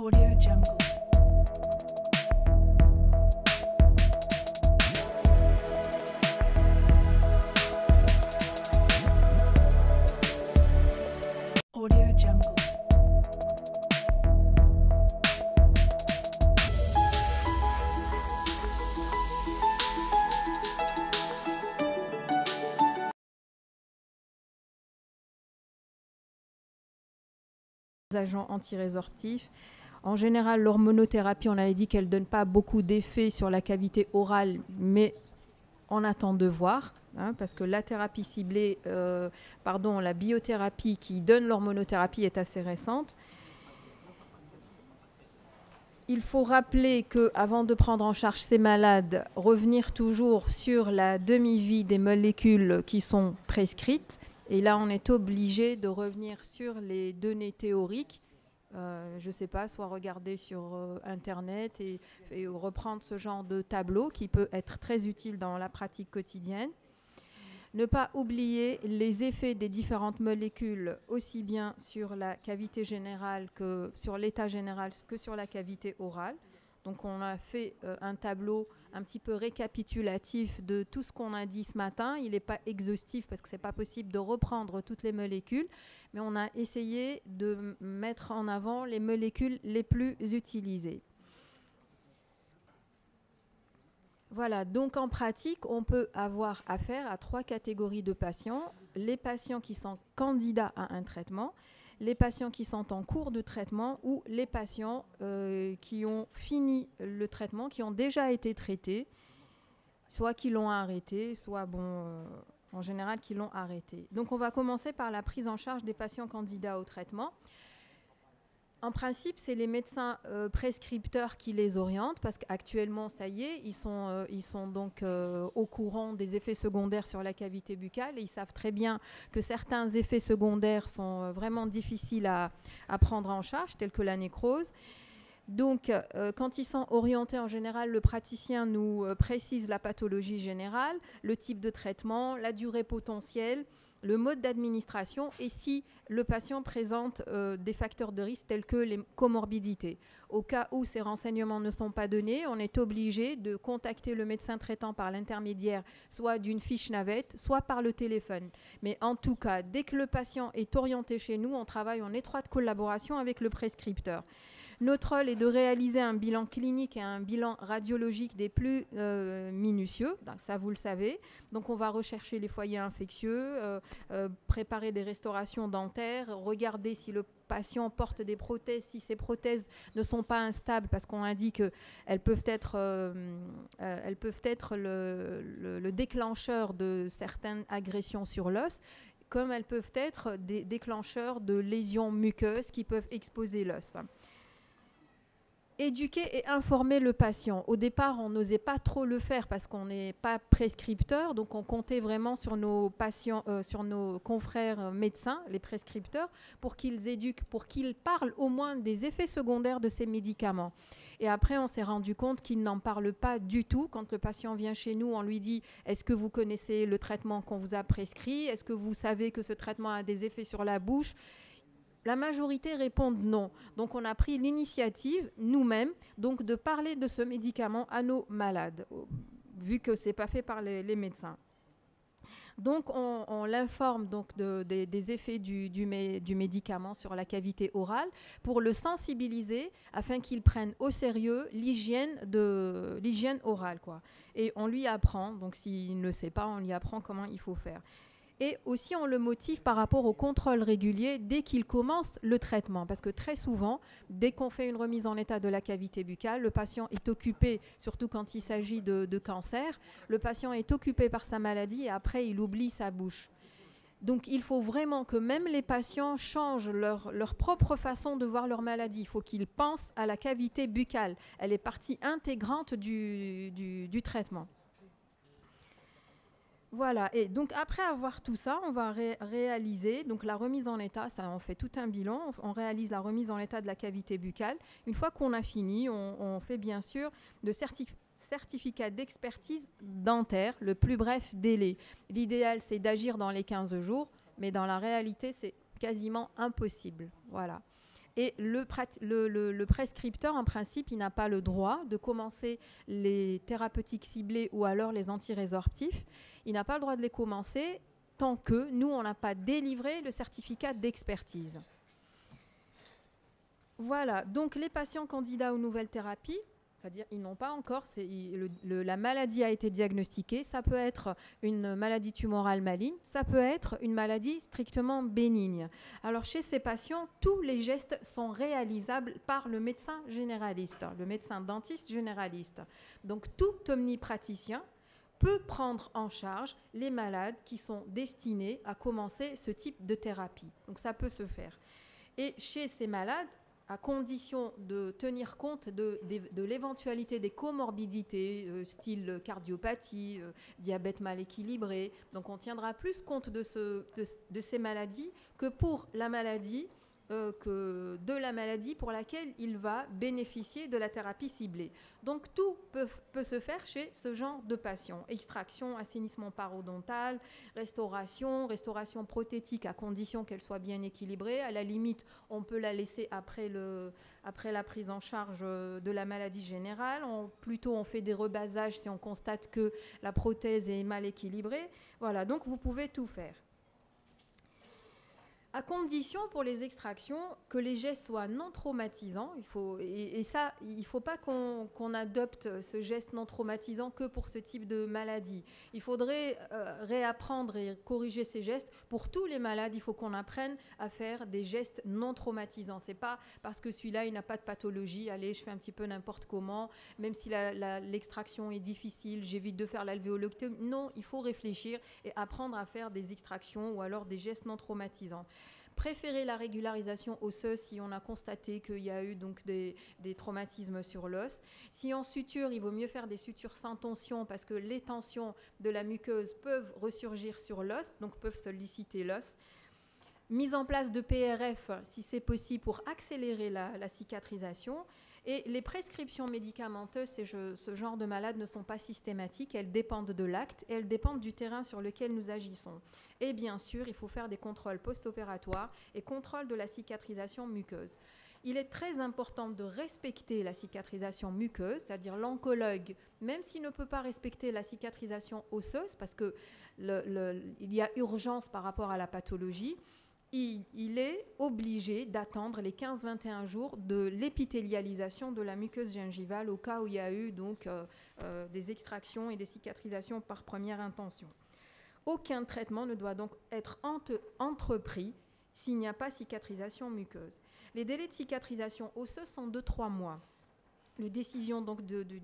Audio Jungle. Audio Jungle. Agents antirésorptifs. En général, l'hormonothérapie, on avait dit qu'elle ne donne pas beaucoup d'effets sur la cavité orale, mais on attend de voir, parce que la thérapie ciblée, la biothérapie qui donne l'hormonothérapie est assez récente. Il faut rappeler qu'avant de prendre en charge ces malades, revenir toujours sur la demi-vie des molécules qui sont prescrites. Et là, on est obligé de revenir sur les données théoriques. Je ne sais pas, soit regarder sur Internet et reprendre ce genre de tableau qui peut être très utile dans la pratique quotidienne. Ne pas oublier les effets des différentes molécules, aussi bien sur la cavité générale que sur l'état général que sur la cavité orale. Donc on a fait un tableau un petit peu récapitulatif de tout ce qu'on a dit ce matin. Il n'est pas exhaustif parce que ce n'est pas possible de reprendre toutes les molécules, mais on a essayé de mettre en avant les molécules les plus utilisées. Voilà, donc en pratique, on peut avoir affaire à 3 catégories de patients. Les patients qui sont candidats à un traitement, les patients qui sont en cours de traitement ou les patients qui ont fini le traitement, qui ont déjà été traités, soit qui l'ont arrêté, soit, en général, qui l'ont arrêté. Donc on va commencer par la prise en charge des patients candidats au traitement. En principe, c'est les médecins prescripteurs qui les orientent parce qu'actuellement, ça y est, ils sont donc au courant des effets secondaires sur la cavité buccale et ils savent très bien que certains effets secondaires sont vraiment difficiles à prendre en charge, tels que la nécrose. Donc, quand ils sont orientés, en général, le praticien nous précise la pathologie générale, le type de traitement, la durée potentielle, le mode d'administration et si le patient présente des facteurs de risque tels que les comorbidités. Au cas où ces renseignements ne sont pas donnés, on est obligé de contacter le médecin traitant par l'intermédiaire soit d'une fiche navette, soit par le téléphone. Mais en tout cas, dès que le patient est orienté chez nous, on travaille en étroite collaboration avec le prescripteur. Notre rôle est de réaliser un bilan clinique et un bilan radiologique des plus minutieux, donc ça vous le savez. Donc on va rechercher les foyers infectieux, préparer des restaurations dentaires, regarder si le patient porte des prothèses, si ces prothèses ne sont pas instables, parce qu'on a dit qu'elles peuvent être, le déclencheur de certaines agressions sur l'os, comme elles peuvent être des déclencheurs de lésions muqueuses qui peuvent exposer l'os. Éduquer et informer le patient. Au départ, on n'osait pas trop le faire parce qu'on n'est pas prescripteur, donc on comptait vraiment sur nos patients, sur nos confrères médecins, les prescripteurs, pour qu'ils éduquent, pour qu'ils parlent au moins des effets secondaires de ces médicaments. Et après, on s'est rendu compte qu'ils n'en parlent pas du tout. Quand le patient vient chez nous, on lui dit « Est-ce que vous connaissez le traitement qu'on vous a prescrit? Est-ce que vous savez que ce traitement a des effets sur la bouche ?» La majorité répondent non. Donc, on a pris l'initiative, nous-mêmes, donc de parler de ce médicament à nos malades, vu que ce n'est pas fait par les médecins. Donc, on l'informe donc des effets du médicament sur la cavité orale pour le sensibiliser afin qu'il prenne au sérieux l'hygiène orale, quoi. Et on lui apprend, donc s'il ne sait pas, on lui apprend comment il faut faire. Et aussi, on le motive par rapport au contrôle régulier dès qu'il commence le traitement. Parce que très souvent, dès qu'on fait une remise en état de la cavité buccale, le patient est occupé, surtout quand il s'agit de cancer, le patient est occupé par sa maladie et après, il oublie sa bouche. Donc, il faut vraiment que même les patients changent leur propre façon de voir leur maladie. Il faut qu'ils pensent à la cavité buccale. Elle est partie intégrante du traitement. Voilà, et donc après avoir tout ça, on va réaliser donc la remise en état, ça on fait tout un bilan, on réalise la remise en état de la cavité buccale. Une fois qu'on a fini, on fait bien sûr de certificat d'expertise dentaire, le plus bref délai. L'idéal, c'est d'agir dans les 15 jours, mais dans la réalité, c'est quasiment impossible. Voilà. Et le prescripteur, en principe, il n'a pas le droit de commencer les thérapeutiques ciblées ou alors les antirésorptifs. Il n'a pas le droit de les commencer tant que nous, on n'a pas délivré le certificat d'expertise. Voilà, donc les patients candidats aux nouvelles thérapies, c'est-à-dire ils n'ont pas encore, la maladie a été diagnostiquée, ça peut être une maladie tumorale maligne, ça peut être une maladie strictement bénigne. Alors chez ces patients, tous les gestes sont réalisables par le médecin généraliste, le médecin dentiste généraliste. Donc tout omnipraticien peut prendre en charge les malades qui sont destinés à commencer ce type de thérapie. Donc ça peut se faire. Et chez ces malades, à condition de tenir compte de l'éventualité des comorbidités, style cardiopathie, diabète mal équilibré. Donc on tiendra plus compte de ces maladies que pour la maladie, de la maladie pour laquelle il va bénéficier de la thérapie ciblée. Donc tout peut se faire chez ce genre de patients. Extraction, assainissement parodontal, restauration prothétique à condition qu'elle soit bien équilibrée. À la limite, on peut la laisser après la prise en charge de la maladie générale. Plutôt, on fait des rebasages si on constate que la prothèse est mal équilibrée. Voilà, donc vous pouvez tout faire. À condition pour les extractions que les gestes soient non traumatisants, il ne faut pas qu'on adopte ce geste non traumatisant que pour ce type de maladie. Il faudrait réapprendre et corriger ces gestes. Pour tous les malades, il faut qu'on apprenne à faire des gestes non traumatisants. Ce n'est pas parce que celui-là, il n'a pas de pathologie, allez, je fais un petit peu n'importe comment, même si l'extraction est difficile, j'évite de faire l'alvéolectomie. Non, il faut réfléchir et apprendre à faire des extractions ou alors des gestes non traumatisants. Préférer la régularisation osseuse si on a constaté qu'il y a eu donc des traumatismes sur l'os. Si en suture, il vaut mieux faire des sutures sans tension parce que les tensions de la muqueuse peuvent ressurgir sur l'os, donc peuvent solliciter l'os. Mise en place de PRF, si c'est possible, pour accélérer la cicatrisation. Et les prescriptions médicamenteuses, ce genre de malades ne sont pas systématiques, elles dépendent de l'acte et elles dépendent du terrain sur lequel nous agissons. Et bien sûr, il faut faire des contrôles post-opératoires et contrôle de la cicatrisation muqueuse. Il est très important de respecter la cicatrisation muqueuse, c'est-à-dire l'oncologue, même s'il ne peut pas respecter la cicatrisation osseuse, parce qu'il y a urgence par rapport à la pathologie, il est obligé d'attendre les 15-21 jours de l'épithélialisation de la muqueuse gingivale au cas où il y a eu donc, des extractions et des cicatrisations par première intention. Aucun traitement ne doit donc être entrepris s'il n'y a pas cicatrisation muqueuse. Les délais de cicatrisation osseuse sont de 3 mois. La décision donc du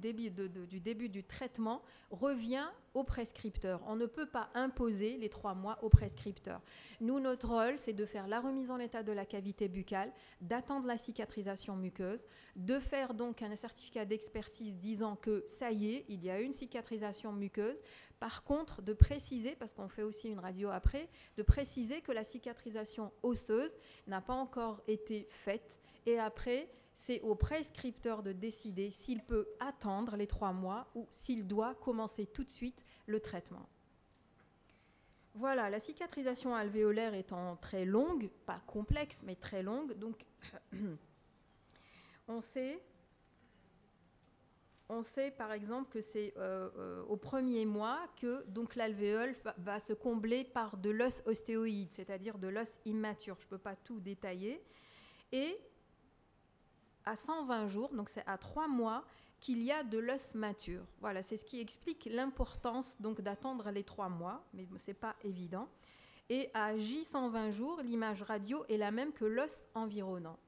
début du traitement revient au prescripteur. On ne peut pas imposer les 3 mois au prescripteur. Nous, notre rôle, c'est de faire la remise en état de la cavité buccale, d'attendre la cicatrisation muqueuse, de faire donc un certificat d'expertise disant que ça y est, il y a une cicatrisation muqueuse. Par contre, de préciser, parce qu'on fait aussi une radio après, de préciser que la cicatrisation osseuse n'a pas encore été faite et après, c'est au prescripteur de décider s'il peut attendre les 3 mois ou s'il doit commencer tout de suite le traitement. Voilà, la cicatrisation alvéolaire étant très longue, pas complexe, mais très longue, donc on sait par exemple que c'est au premier mois que donc l'alvéole va se combler par de l'os ostéoïde, c'est-à-dire de l'os immature. Je ne peux pas tout détailler. Et à 120 jours, donc c'est à 3 mois, qu'il y a de l'os mature. Voilà, c'est ce qui explique l'importance donc d'attendre les 3 mois, mais ce n'est pas évident. Et à J120 jours, l'image radio est la même que l'os environnant.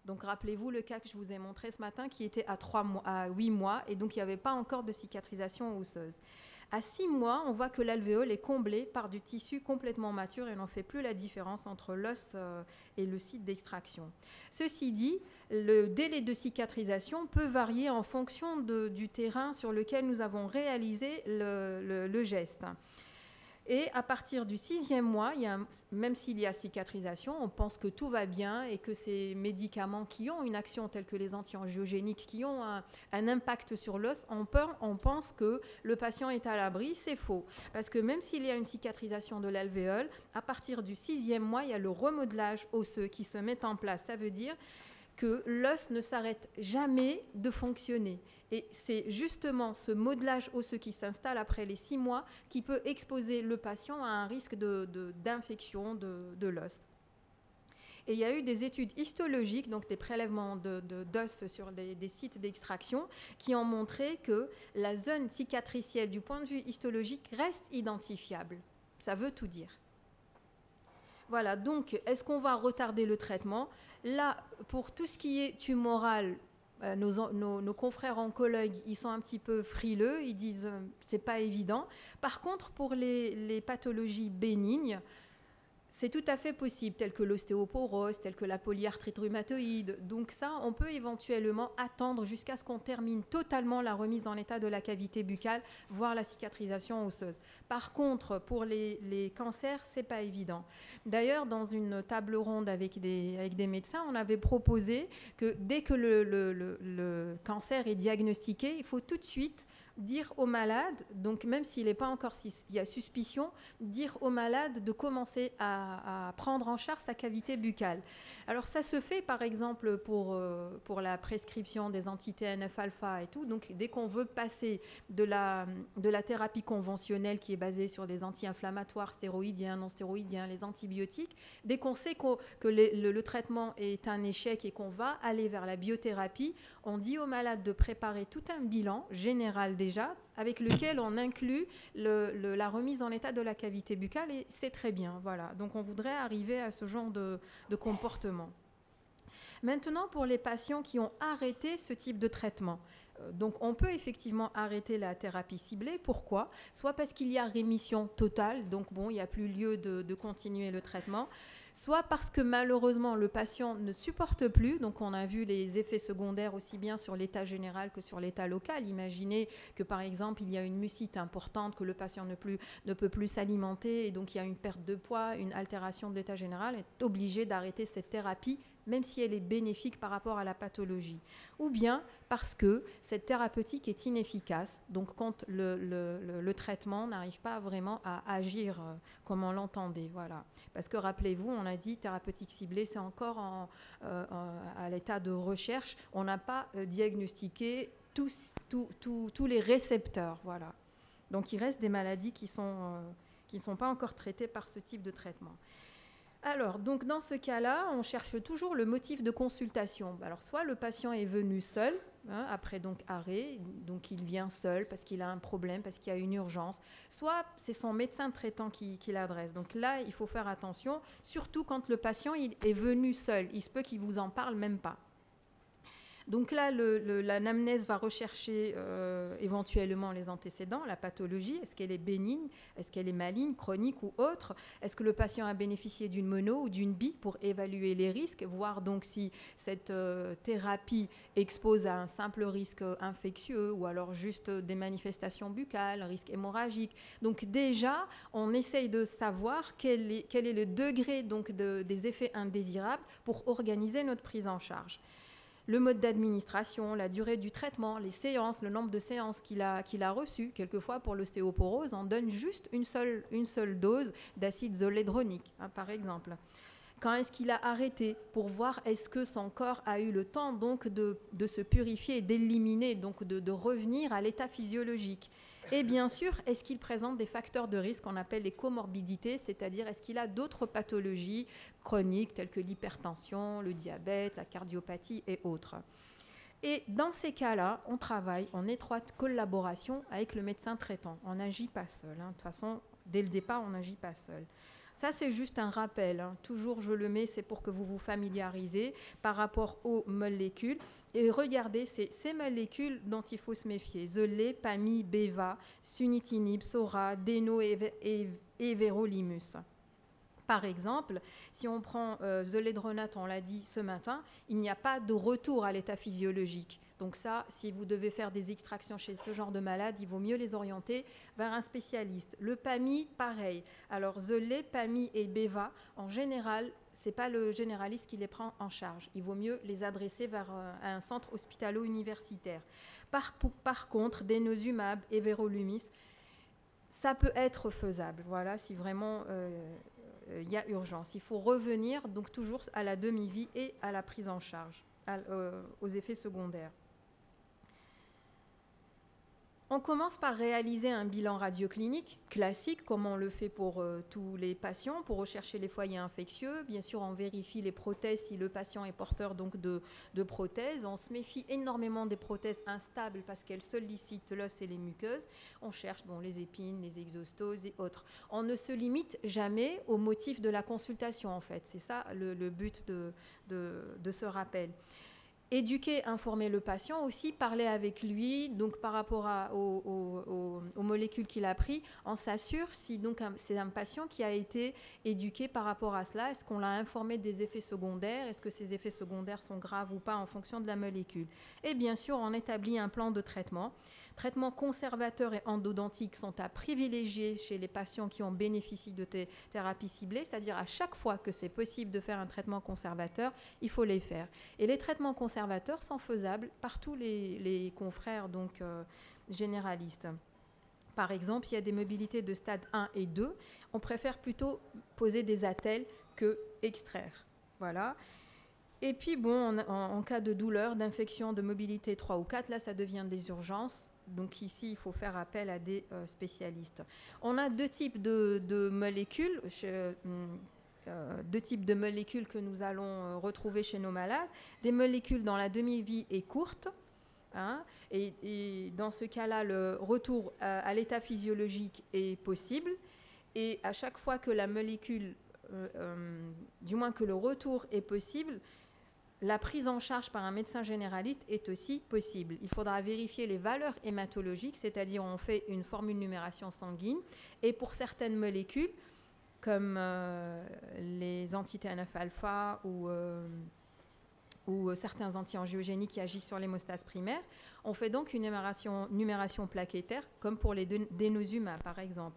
Donc rappelez-vous le cas que je vous ai montré ce matin qui était à 8 mois et donc il n'y avait pas encore de cicatrisation osseuse. À 6 mois, on voit que l'alvéole est comblée par du tissu complètement mature et n'en fait plus la différence entre l'os et le site d'extraction. Ceci dit, le délai de cicatrisation peut varier en fonction du terrain sur lequel nous avons réalisé le geste. Et à partir du 6e mois, même s'il y a cicatrisation, on pense que tout va bien et que ces médicaments qui ont une action telle que les anti-angiogéniques, qui ont un impact sur l'os, on pense que le patient est à l'abri. C'est faux. Parce que même s'il y a une cicatrisation de l'alvéole, à partir du 6e mois, il y a le remodelage osseux qui se met en place. Ça veut dire que l'os ne s'arrête jamais de fonctionner. Et c'est justement ce modelage osseux qui s'installe après les 6 mois qui peut exposer le patient à un risque d'infection de l'os. Et il y a eu des études histologiques, donc des prélèvements d'os sur des sites d'extraction, qui ont montré que la zone cicatricielle du point de vue histologique reste identifiable. Ça veut tout dire. Voilà, donc est-ce qu'on va retarder le traitement? Là, pour tout ce qui est tumoral, nos confrères oncologues, ils sont un petit peu frileux, ils disent c'est pas évident. Par contre, pour les pathologies bénignes, c'est tout à fait possible, telles que l'ostéoporose, telles que la polyarthrite rhumatoïde. Donc ça, on peut éventuellement attendre jusqu'à ce qu'on termine totalement la remise en état de la cavité buccale, voire la cicatrisation osseuse. Par contre, pour les cancers, c'est pas évident. D'ailleurs, dans une table ronde avec des médecins, on avait proposé que dès que le cancer est diagnostiqué, il faut tout de suite dire au malade, donc même s'il n'est pas encore, il y a suspicion, dire au malade de commencer à prendre en charge sa cavité buccale. Alors ça se fait par exemple pour la prescription des anti-TNF-alpha et tout, donc dès qu'on veut passer de la thérapie conventionnelle qui est basée sur des anti-inflammatoires stéroïdiens, non stéroïdiens, les antibiotiques, dès qu'on sait que le traitement est un échec et qu'on va aller vers la biothérapie, on dit au malade de préparer tout un bilan général déjà, avec lequel on inclut la remise en état de la cavité buccale, et c'est très bien. Voilà. Donc on voudrait arriver à ce genre de comportement. Maintenant, pour les patients qui ont arrêté ce type de traitement, donc on peut effectivement arrêter la thérapie ciblée. Pourquoi? Soit parce qu'il y a rémission totale, donc bon, il n'y a plus lieu de continuer le traitement, soit parce que malheureusement le patient ne supporte plus, donc on a vu les effets secondaires aussi bien sur l'état général que sur l'état local. Imaginez que par exemple il y a une mucite importante, que le patient ne peut plus s'alimenter et donc il y a une perte de poids, une altération de l'état général, est obligé d'arrêter cette thérapie même si elle est bénéfique par rapport à la pathologie. Ou bien parce que cette thérapeutique est inefficace, donc quand le traitement n'arrive pas vraiment à agir comme on l'entendait. Voilà. Parce que rappelez-vous, on a dit thérapeutique ciblée, c'est encore à l'état de recherche, on n'a pas diagnostiqué tous les récepteurs. Voilà. Donc il reste des maladies qui ne sont pas encore traitées par ce type de traitement. Alors, donc dans ce cas-là, on cherche toujours le motif de consultation. Alors, soit le patient est venu seul, après donc arrêt, donc il vient seul parce qu'il a un problème, parce qu'il y a une urgence, soit c'est son médecin traitant qui l'adresse. Donc là, il faut faire attention, surtout quand le patient il est venu seul. Il se peut qu'il ne vous en parle même pas. Donc là, l'anamnèse va rechercher éventuellement les antécédents, la pathologie. Est-ce qu'elle est bénigne? Est-ce qu'elle est maligne, chronique ou autre? Est-ce que le patient a bénéficié d'une mono ou d'une bi pour évaluer les risques, voir donc si cette thérapie expose à un simple risque infectieux ou alors juste des manifestations buccales, risque hémorragique. Donc déjà, on essaye de savoir quel est le degré donc des effets indésirables pour organiser notre prise en charge. Le mode d'administration, la durée du traitement, les séances, le nombre de séances qu'il a reçues. Quelquefois, pour l'ostéoporose, on donne juste une seule dose d'acide zolédronique, par exemple. Quand est-ce qu'il a arrêté pour voir est-ce que son corps a eu le temps donc de se purifier et d'éliminer, donc de revenir à l'état physiologique. Et bien sûr, est-ce qu'il présente des facteurs de risque qu'on appelle les comorbidités, c'est-à-dire est-ce qu'il a d'autres pathologies chroniques telles que l'hypertension, le diabète, la cardiopathie et autres. Et dans ces cas-là, on travaille en étroite collaboration avec le médecin traitant. On n'agit pas seul. De toute façon, dès le départ, on n'agit pas seul. Ça, c'est juste un rappel. Toujours, je le mets, c'est pour que vous vous familiarisez par rapport aux molécules. Et regardez, c'est ces molécules dont il faut se méfier. Zelé, Pami, Beva, Sunitinib, Sora, Deno et Everolimus. Par exemple, si on prend zoledronate, on l'a dit ce matin, il n'y a pas de retour à l'état physiologique. Donc ça, si vous devez faire des extractions chez ce genre de malade, il vaut mieux les orienter vers un spécialiste. Le PAMI, pareil. Alors Zelay, PAMI et BEVA, en général, ce n'est pas le généraliste qui les prend en charge. Il vaut mieux les adresser vers un centre hospitalo-universitaire. Par contre, denosumab et everolimus, ça peut être faisable, voilà, si vraiment il y a urgence. Il faut revenir donc toujours à la demi-vie et à la prise en charge, aux effets secondaires. On commence par réaliser un bilan radioclinique classique, comme on le fait pour tous les patients, pour rechercher les foyers infectieux. Bien sûr, on vérifie les prothèses si le patient est porteur donc de prothèses. On se méfie énormément des prothèses instables parce qu'elles sollicitent l'os et les muqueuses. On cherche les épines, les exostoses et autres. On ne se limite jamais au motif de la consultation, en fait. C'est ça le but de ce rappel. Éduquer, informer le patient aussi, parler avec lui, donc par rapport aux molécules qu'il a prises, on s'assure si donc c'est un patient qui a été éduqué par rapport à cela, est-ce qu'on l'a informé des effets secondaires, est-ce que ces effets secondaires sont graves ou pas en fonction de la molécule. Et bien sûr, on établit un plan de traitement. Traitements conservateurs et endodontiques sont à privilégier chez les patients qui ont bénéficié de thérapies ciblées, c'est-à-dire à chaque fois que c'est possible de faire un traitement conservateur, il faut les faire. Et les traitements conservateurs sont faisables par tous les confrères donc, généralistes. Par exemple, s'il y a des mobilités de stade 1 et 2, on préfère plutôt poser des attelles que extraire. Voilà. Et puis, en cas de douleur, d'infection, de mobilité 3 ou 4, là, ça devient des urgences. Donc ici, il faut faire appel à des spécialistes. On a deux types de molécules, que nous allons retrouver chez nos malades. Des molécules dont la demi-vie est courte. Et dans ce cas-là, le retour à l'état physiologique est possible. Et à chaque fois que la molécule, du moins que le retour est possible, la prise en charge par un médecin généraliste est aussi possible. Il faudra vérifier les valeurs hématologiques, c'est-à-dire on fait une formule numération sanguine. Et pour certaines molécules, comme les anti-TNF-alpha ou certains anti-angiogéniques qui agissent sur l'hémostase primaire, on fait donc une numération plaquettaire, comme pour les denosumab, par exemple.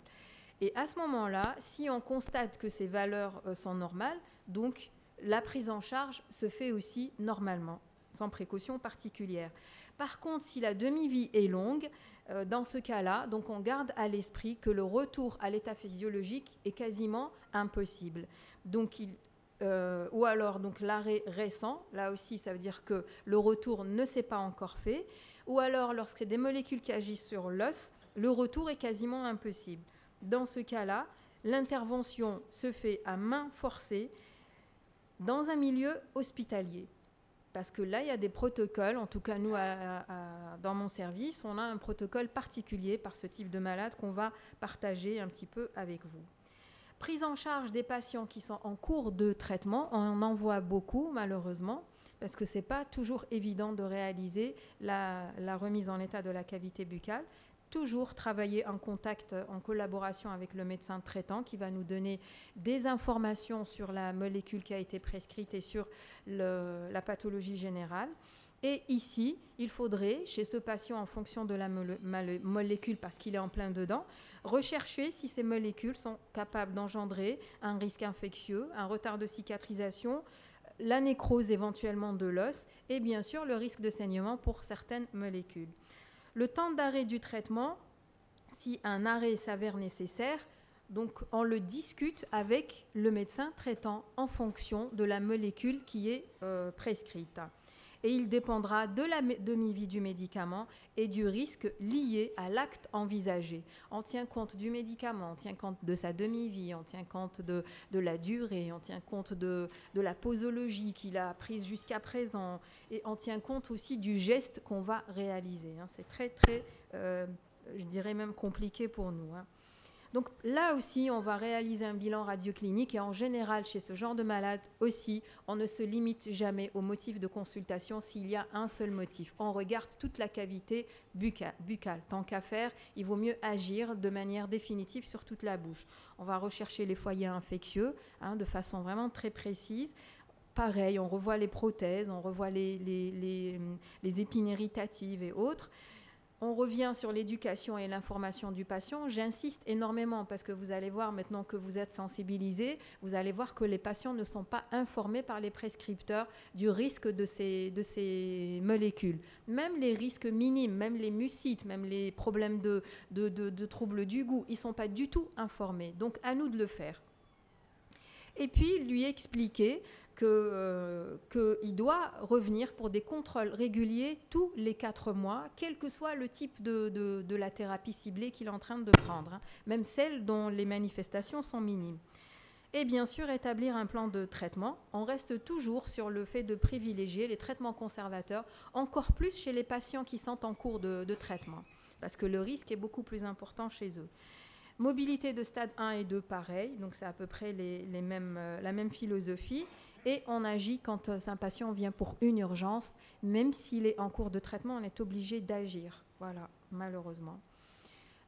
Et à ce moment-là, si on constate que ces valeurs sont normales, donc la prise en charge se fait aussi normalement, sans précaution particulière. Par contre, si la demi-vie est longue, dans ce cas-là, donc on garde à l'esprit que le retour à l'état physiologique est quasiment impossible. Donc, ou alors donc l'arrêt récent, là aussi ça veut dire que le retour ne s'est pas encore fait, ou alors lorsque c'est des molécules qui agissent sur l'os, le retour est quasiment impossible. Dans ce cas-là, l'intervention se fait à main forcée, dans un milieu hospitalier. Parce que là, il y a des protocoles, en tout cas nous, dans mon service, on a un protocole particulier par ce type de malade qu'on va partager un petit peu avec vous. Prise en charge des patients qui sont en cours de traitement, on en voit beaucoup malheureusement, parce que ce n'est pas toujours évident de réaliser la remise en état de la cavité buccale. Toujours travailler en contact, en collaboration avec le médecin traitant qui va nous donner des informations sur la molécule qui a été prescrite et sur la pathologie générale. Et ici, il faudrait, chez ce patient, en fonction de la molécule, parce qu'il est en plein dedans, rechercher si ces molécules sont capables d'engendrer un risque infectieux, un retard de cicatrisation, la nécrose éventuellement de l'os et bien sûr le risque de saignement pour certaines molécules. Le temps d'arrêt du traitement, si un arrêt s'avère nécessaire, donc on le discute avec le médecin traitant en fonction de la molécule qui est prescrite. Et il dépendra de la demi-vie du médicament et du risque lié à l'acte envisagé. On tient compte du médicament, on tient compte de sa demi-vie, on tient compte de la durée, on tient compte de la posologie qu'il a prise jusqu'à présent et on tient compte aussi du geste qu'on va réaliser. C'est très, très, je dirais même compliqué pour nous. Donc là aussi, on va réaliser un bilan radioclinique et en général, chez ce genre de malade aussi, on ne se limite jamais au motif de consultation s'il y a un seul motif. On regarde toute la cavité buccale. Tant qu'à faire, il vaut mieux agir de manière définitive sur toute la bouche. On va rechercher les foyers infectieux de façon vraiment très précise. pareil, on revoit les prothèses, on revoit les épines irritatives et autres. On revient sur l'éducation et l'information du patient. J'insiste énormément parce que vous allez voir maintenant que vous êtes sensibilisés, vous allez voir que les patients ne sont pas informés par les prescripteurs du risque de ces molécules. Même les risques minimes, même les mucites, même les problèmes de troubles du goût, ils ne sont pas du tout informés. Donc à nous de le faire. Et puis lui expliquer qu'il doit revenir pour des contrôles réguliers tous les 4 mois, quel que soit le type de la thérapie ciblée qu'il est en train de prendre, hein, même celle dont les manifestations sont minimes. Et bien sûr, établir un plan de traitement. On reste toujours sur le fait de privilégier les traitements conservateurs, encore plus chez les patients qui sont en cours de traitement, parce que le risque est beaucoup plus important chez eux. Mobilité de stade 1 et 2, pareil, donc c'est à peu près la même philosophie. Et on agit quand un patient vient pour une urgence, même s'il est en cours de traitement, on est obligé d'agir. Voilà, malheureusement.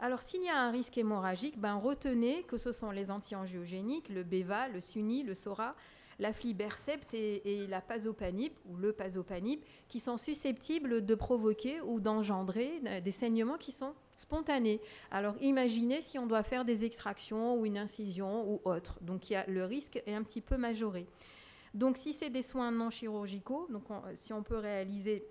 Alors, s'il y a un risque hémorragique, retenez que ce sont les anti-angiogéniques, le Beva, le Suni, le Sora, l'aflibercept et la pazopanib, ou le pazopanib, qui sont susceptibles de provoquer ou d'engendrer des saignements qui sont spontanés. Alors, imaginez si on doit faire des extractions ou une incision ou autre. Donc, le risque est un petit peu majoré. Donc, si c'est des soins non chirurgicaux, donc si on peut réaliser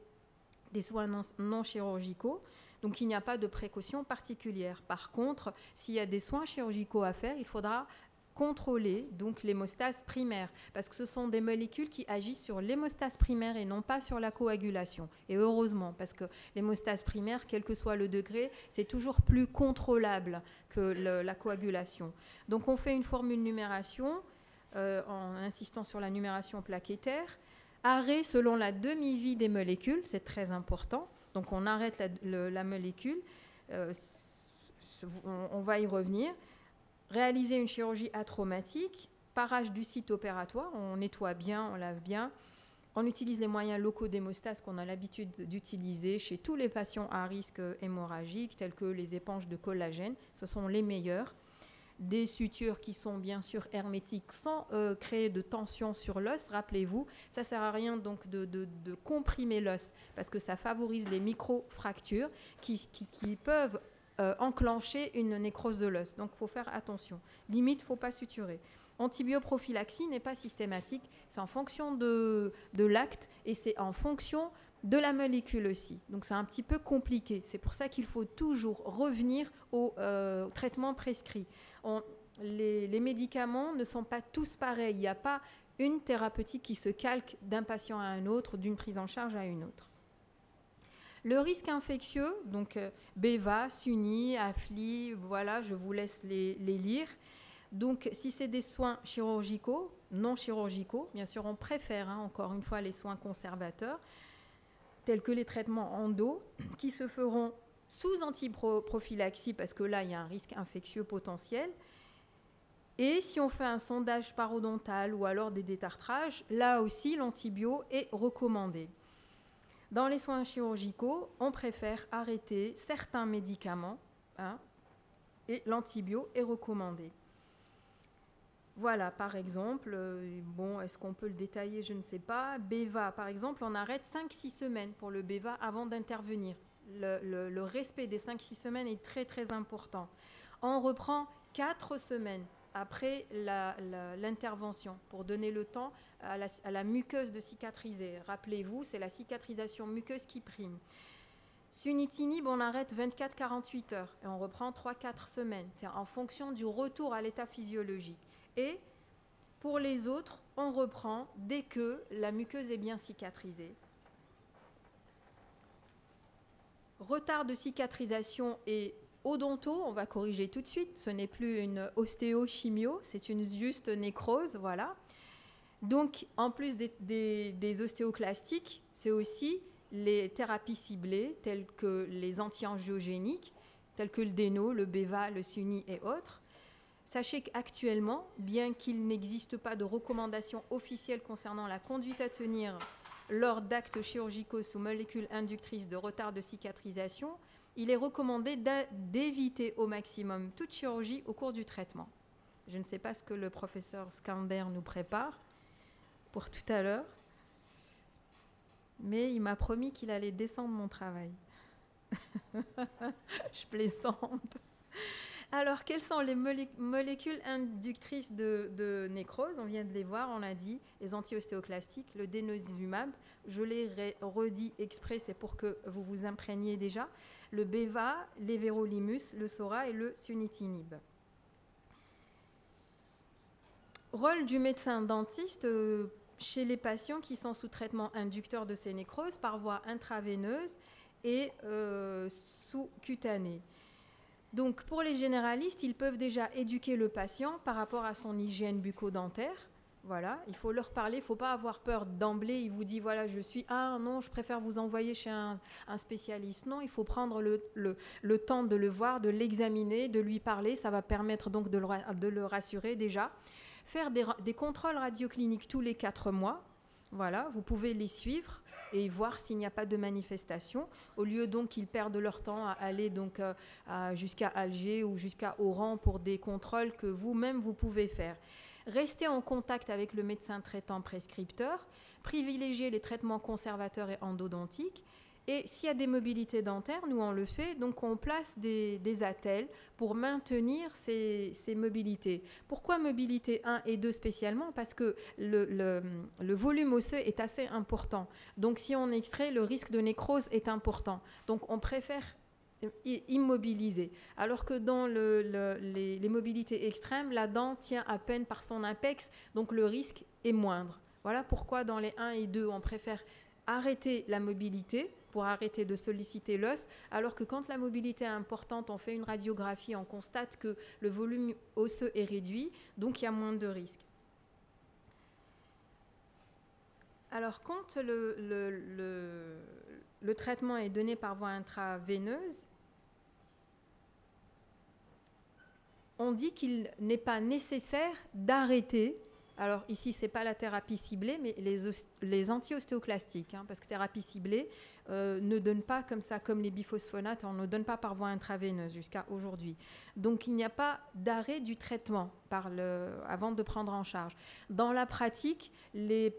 des soins non chirurgicaux, donc il n'y a pas de précaution particulière. Par contre, s'il y a des soins chirurgicaux à faire, il faudra contrôler donc l'hémostase primaire, parce que ce sont des molécules qui agissent sur l'hémostase primaire et non pas sur la coagulation. Et heureusement, parce que l'hémostase primaire, quel que soit le degré, c'est toujours plus contrôlable que la coagulation. Donc on fait une formule numération, en insistant sur la numération plaquettaire. Arrêt selon la demi-vie des molécules, c'est très important. Donc on arrête la molécule, on va y revenir. Réaliser une chirurgie atraumatique, parage du site opératoire, on nettoie bien, on lave bien. On utilise les moyens locaux d'hémostase qu'on a l'habitude d'utiliser chez tous les patients à risque hémorragique, tels que les éponges de collagène, ce sont les meilleurs. Des sutures qui sont bien sûr hermétiques sans créer de tension sur l'os. Rappelez-vous, ça ne sert à rien donc de comprimer l'os parce que ça favorise les micro-fractures qui peuvent enclencher une nécrose de l'os. Donc il faut faire attention. Limite, il ne faut pas suturer. Antibioprophylaxie n'est pas systématique, c'est en fonction de l'acte et c'est en fonction de la molécule aussi. Donc c'est un petit peu compliqué. C'est pour ça qu'il faut toujours revenir au traitement prescrit. Les médicaments ne sont pas tous pareils. Il n'y a pas une thérapeutique qui se calque d'un patient à un autre, d'une prise en charge à une autre. Le risque infectieux, donc Beva, Suni, Afli, voilà, je vous laisse les lire. Donc si c'est des soins chirurgicaux, non chirurgicaux, bien sûr on préfère encore une fois les soins conservateurs, tels que les traitements endo, qui se feront sous antiprophylaxie, parce que là, il y a un risque infectieux potentiel. Et si on fait un sondage parodontal ou alors des détartrages, là aussi, l'antibio est recommandé. Dans les soins chirurgicaux, on préfère arrêter certains médicaments et l'antibio est recommandé. Voilà, par exemple, est-ce qu'on peut le détailler? Je ne sais pas. Beva, par exemple, on arrête 5-6 semaines pour le Beva avant d'intervenir. Le respect des 5-6 semaines est très, très important. On reprend 4 semaines après l'intervention pour donner le temps à la muqueuse de cicatriser. Rappelez-vous, c'est la cicatrisation muqueuse qui prime. Sunitinib, on arrête 24-48 heures et on reprend 3-4 semaines. C'est en fonction du retour à l'état physiologique. Et pour les autres, on reprend dès que la muqueuse est bien cicatrisée. Retard de cicatrisation et odonto, on va corriger tout de suite. Ce n'est plus une ostéochimio, c'est une juste nécrose, voilà. Donc, en plus des ostéoclastiques, c'est aussi les thérapies ciblées, telles que les anti-angiogéniques, telles que le Déno, le Beva, le Suni et autres. Sachez qu'actuellement, bien qu'il n'existe pas de recommandation officielle concernant la conduite à tenir lors d'actes chirurgicaux sous molécules inductrices de retard de cicatrisation, il est recommandé d'éviter au maximum toute chirurgie au cours du traitement. Je ne sais pas ce que le professeur Skander nous prépare. pour tout à l'heure. Mais il m'a promis qu'il allait descendre mon travail. Je plaisante. Alors, quelles sont les molécules inductrices de nécrose? On vient de les voir, on l'a dit, les anti-ostéoclastiques, le denosumab, je l'ai redit exprès, c'est pour que vous vous imprégniez déjà, le Beva, l'éverolimus, le Sora et le sunitinib. Rôle du médecin dentiste chez les patients qui sont sous traitement inducteur de ces nécroses par voie intraveineuse et sous-cutanée. Donc, pour les généralistes, ils peuvent déjà éduquer le patient par rapport à son hygiène bucco-dentaire. Voilà, il faut leur parler, il ne faut pas avoir peur d'emblée. Il vous dit, voilà, ah non, je préfère vous envoyer chez un spécialiste. Non, il faut prendre le temps de le voir, de l'examiner, de lui parler. Ça va permettre donc de le rassurer déjà. Faire des contrôles radiocliniques tous les 4 mois. Voilà, vous pouvez les suivre et voir s'il n'y a pas de manifestation, au lieu donc qu'ils perdent leur temps à aller donc jusqu'à Alger ou jusqu'à Oran pour des contrôles que vous-même vous pouvez faire. Restez en contact avec le médecin traitant prescripteur, privilégiez les traitements conservateurs et endodontiques. Et s'il y a des mobilités dentaires, nous on le fait, donc on place des attelles pour maintenir ces mobilités. Pourquoi mobilité 1 et 2 spécialement? Parce que le volume osseux est assez important. Donc si on extrait, le risque de nécrose est important. Donc on préfère immobiliser. Alors que dans les mobilités extrêmes, la dent tient à peine par son apex, donc le risque est moindre. Voilà pourquoi dans les 1 et 2, on préfère arrêter la mobilité pour arrêter de solliciter l'os, alors que quand la mobilité est importante, on fait une radiographie, on constate que le volume osseux est réduit, donc il y a moins de risques. Alors quand le traitement est donné par voie intraveineuse, on dit qu'il n'est pas nécessaire d'arrêter. Alors ici, ce n'est pas la thérapie ciblée, mais les anti-ostéoclastiques, parce que thérapie ciblée ne donne pas comme ça, comme les biphosphonates, on ne donne pas par voie intraveineuse jusqu'à aujourd'hui. Donc il n'y a pas d'arrêt du traitement avant de prendre en charge. Dans la pratique, les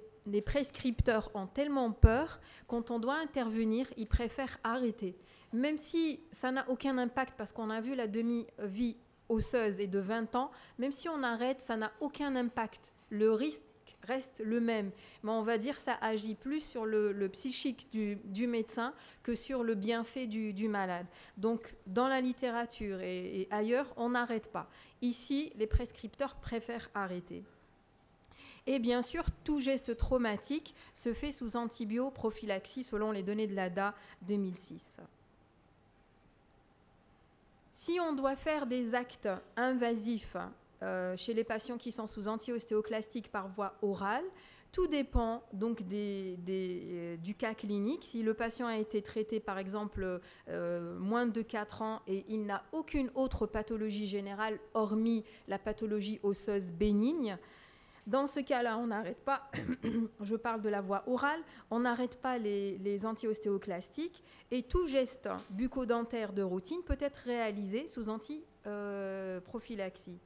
prescripteurs ont tellement peur, quand on doit intervenir, ils préfèrent arrêter. Même si ça n'a aucun impact, parce qu'on a vu la demi-vie osseuse est de 20 ans, même si on arrête, ça n'a aucun impact. Le risque reste le même, mais on va dire que ça agit plus sur le psychique du médecin que sur le bienfait du malade. Donc, dans la littérature et ailleurs, on n'arrête pas. Ici, les prescripteurs préfèrent arrêter. Et bien sûr, tout geste traumatique se fait sous antibioprophylaxie selon les données de l'ADA 2006. Si on doit faire des actes invasifs chez les patients qui sont sous anti-ostéoclastique par voie orale, tout dépend donc du cas clinique. Si le patient a été traité par exemple moins de 4 ans et il n'a aucune autre pathologie générale hormis la pathologie osseuse bénigne, dans ce cas-là, on n'arrête pas, je parle de la voie orale, on n'arrête pas les anti-ostéoclastiques et tout geste bucco-dentaire de routine peut être réalisé sous antiprophylaxie.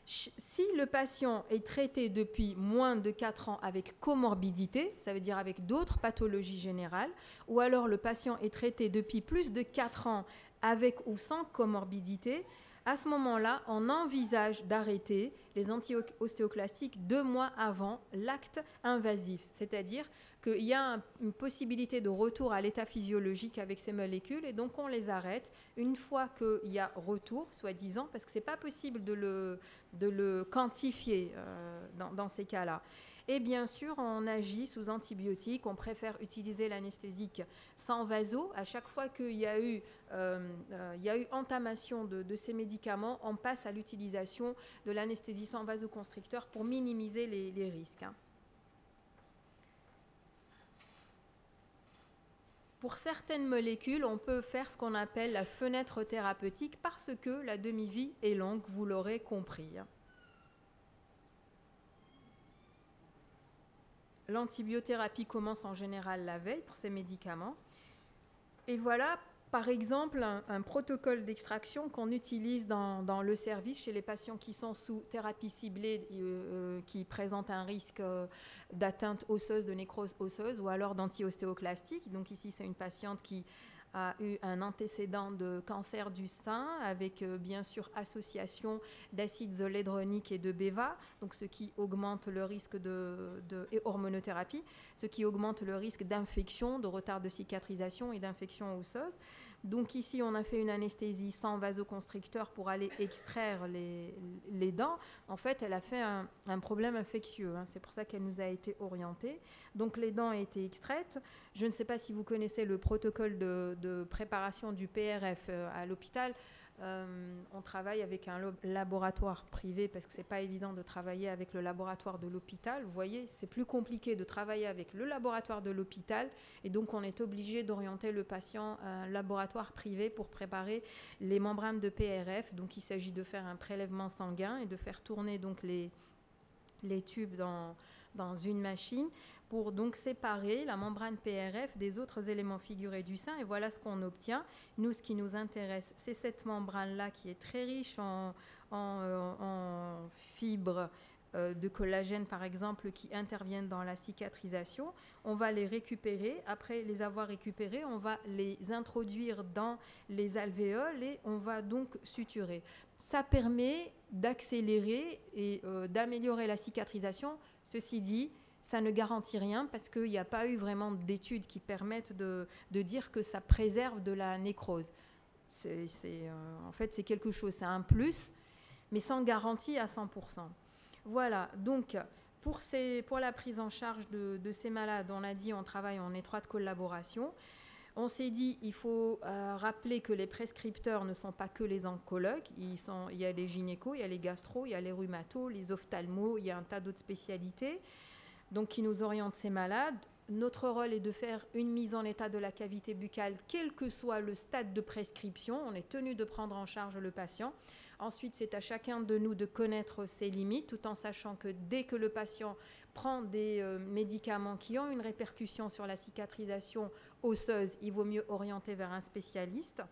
Si le patient est traité depuis moins de 4 ans avec comorbidité, ça veut dire avec d'autres pathologies générales, ou alors le patient est traité depuis plus de 4 ans avec ou sans comorbidité, à ce moment-là, on envisage d'arrêter les anti-ostéoclastiques 2 mois avant l'acte invasif, c'est-à-dire qu'il y a une possibilité de retour à l'état physiologique avec ces molécules et donc on les arrête une fois qu'il y a retour, soi-disant, parce que ce n'est pas possible de le quantifier dans ces cas-là. Et bien sûr, on agit sous antibiotiques, on préfère utiliser l'anesthésique sans vaso. À chaque fois qu'il y a eu entamation de ces médicaments, on passe à l'utilisation de l'anesthésie sans vasoconstricteur pour minimiser les risques. Pour certaines molécules, on peut faire ce qu'on appelle la fenêtre thérapeutique parce que la demi-vie est longue, vous l'aurez compris. L'antibiothérapie commence en général la veille pour ces médicaments. Et voilà par exemple, un protocole d'extraction qu'on utilise dans le service chez les patients qui sont sous thérapie ciblée, qui présentent un risque d'atteinte osseuse, de nécrose osseuse ou alors d'anti-ostéoclastique. Donc ici, c'est une patiente qui a eu un antécédent de cancer du sein avec bien sûr association d'acide zoledronique et de BEVA, donc ce qui augmente le risque et hormonothérapie, ce qui augmente le risque d'infection, de retard de cicatrisation et d'infection osseuse. Donc ici, on a fait une anesthésie sans vasoconstricteur pour aller extraire les dents. En fait, elle a fait un problème infectieux. Hein. C'est pour ça qu'elle nous a été orientée. Donc les dents ont été extraites. Je ne sais pas si vous connaissez le protocole de préparation du PRF à l'hôpital. On travaille avec un laboratoire privé parce que c'est pas évident de travailler avec le laboratoire de l'hôpital. Vous voyez, c'est plus compliqué de travailler avec le laboratoire de l'hôpital et donc on est obligé d'orienter le patient à un laboratoire privé pour préparer les membranes de PRF. Donc il s'agit de faire un prélèvement sanguin et de faire tourner donc les tubes dans une machine pour donc séparer la membrane PRF des autres éléments figurés du sein. Et voilà ce qu'on obtient. Nous, ce qui nous intéresse, c'est cette membrane-là qui est très riche en fibres de collagène, par exemple, qui interviennent dans la cicatrisation. On va les récupérer. Après les avoir récupérés, on va les introduire dans les alvéoles et on va donc suturer. Ça permet d'accélérer et d'améliorer la cicatrisation. Ceci dit, ça ne garantit rien parce qu'il n'y a pas eu vraiment d'études qui permettent de dire que ça préserve de la nécrose. En fait, c'est quelque chose, c'est un plus, mais sans garantie à 100%. Voilà, donc pour la prise en charge de ces malades, on a dit on travaille en étroite collaboration. On s'est dit il faut rappeler que les prescripteurs ne sont pas que les oncologues, il y a les gynécos, il y a les gastro, il y a les rhumatos, les ophtalmos, il y a un tas d'autres spécialités. Donc qui nous oriente ces malades. Notre rôle est de faire une mise en état de la cavité buccale, quel que soit le stade de prescription. On est tenu de prendre en charge le patient. Ensuite, c'est à chacun de nous de connaître ses limites, tout en sachant que dès que le patient prend des médicaments qui ont une répercussion sur la cicatrisation osseuse, il vaut mieux orienter vers un spécialiste.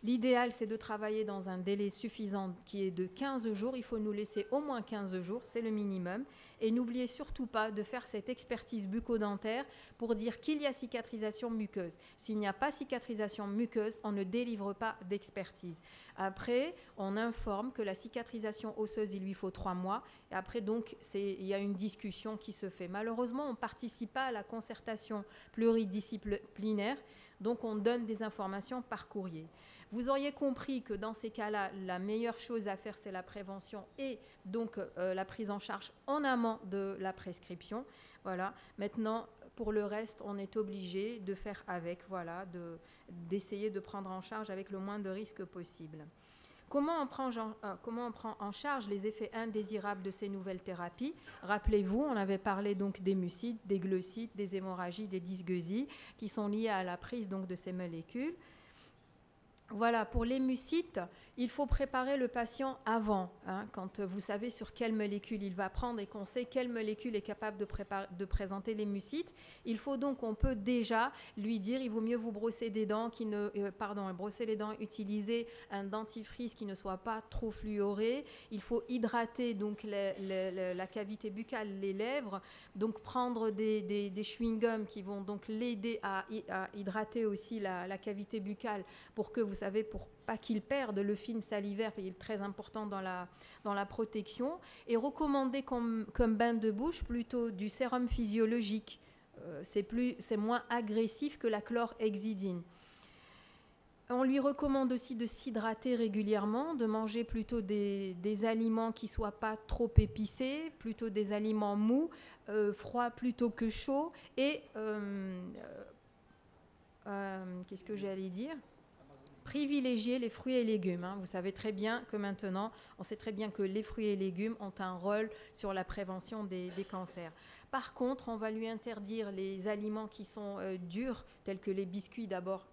L'idéal, c'est de travailler dans un délai suffisant qui est de 15 jours. Il faut nous laisser au moins 15 jours, c'est le minimum. Et n'oubliez surtout pas de faire cette expertise bucco-dentaire pour dire qu'il y a cicatrisation muqueuse. S'il n'y a pas cicatrisation muqueuse, on ne délivre pas d'expertise. Après, on informe que la cicatrisation osseuse, il lui faut 3 mois. Et après, donc, il y a une discussion qui se fait. Malheureusement, on ne participe pas à la concertation pluridisciplinaire. Donc, on donne des informations par courrier. Vous auriez compris que dans ces cas-là, la meilleure chose à faire, c'est la prévention et donc la prise en charge en amont de la prescription. Voilà. Maintenant, pour le reste, on est obligé de faire avec, voilà, d'essayer de prendre en charge avec le moins de risques possible. Comment on prend en charge les effets indésirables de ces nouvelles thérapies? Rappelez-vous, on avait parlé donc des mucites, des glossites, des hémorragies, des dysgueusies qui sont liées à la prise donc de ces molécules. Voilà, pour les mucites, il faut préparer le patient avant, hein, quand vous savez sur quelle molécule il va prendre et qu'on sait quelle molécule est capable de présenter les mucites. Il faut donc, on peut déjà lui dire, il vaut mieux vous brosser des dents, brosser les dents, utiliser un dentifrice qui ne soit pas trop fluoré. Il faut hydrater donc la cavité buccale, les lèvres, donc prendre des chewing-gums qui vont donc l'aider à hydrater aussi la cavité buccale pour que vous savez, pour pas qu'il perde le film salivaire, il est très important dans la protection, et recommander comme bain de bouche plutôt du sérum physiologique. C'est moins agressif que la chlorhexidine. On lui recommande aussi de s'hydrater régulièrement, de manger plutôt des aliments qui ne soient pas trop épicés, plutôt des aliments mous, froids plutôt que chauds, et qu'est-ce que j'allais dire ? Privilégier les fruits et légumes. Hein. Vous savez très bien que maintenant, on sait très bien que les fruits et légumes ont un rôle sur la prévention des cancers. Par contre, on va lui interdire les aliments qui sont durs, tels que les biscuits d'abord,